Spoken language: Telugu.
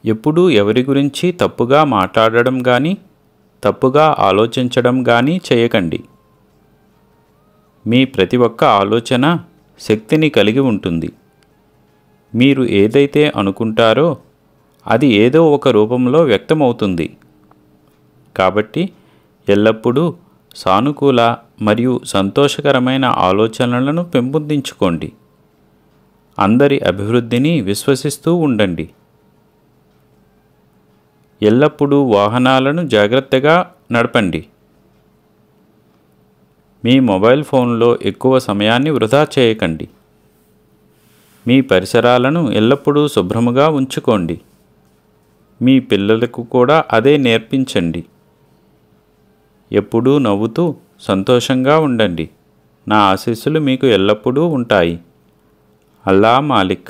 ఎప్పుడూ ఎవరి గురించి తప్పుగా మాట్లాడడం కానీ తప్పుగా ఆలోచించడం కానీ చేయకండి. మీ ప్రతి ఒక్క ఆలోచన శక్తిని కలిగి ఉంటుంది. మీరు ఏదైతే అనుకుంటారో అది ఏదో ఒక రూపంలో వ్యక్తమవుతుంది. కాబట్టి ఎల్లప్పుడూ సానుకూల మరియు సంతోషకరమైన ఆలోచనలను పెంపొందించుకోండి. అందరి అభివృద్ధిని విశ్వసిస్తూ ఉండండి. ఎల్లప్పుడూ వాహనాలను జాగ్రత్తగా నడపండి. మీ మొబైల్ ఫోన్లో ఎక్కువ సమయాన్ని వృధా చేయకండి. మీ పరిసరాలను ఎల్లప్పుడూ శుభ్రముగా ఉంచుకోండి. మీ పిల్లలకు కూడా అదే నేర్పించండి. ఎప్పుడూ నవ్వుతూ సంతోషంగా ఉండండి. నా ఆశీస్సులు మీకు ఎల్లప్పుడూ ఉంటాయి. అల్లా మాలిక్.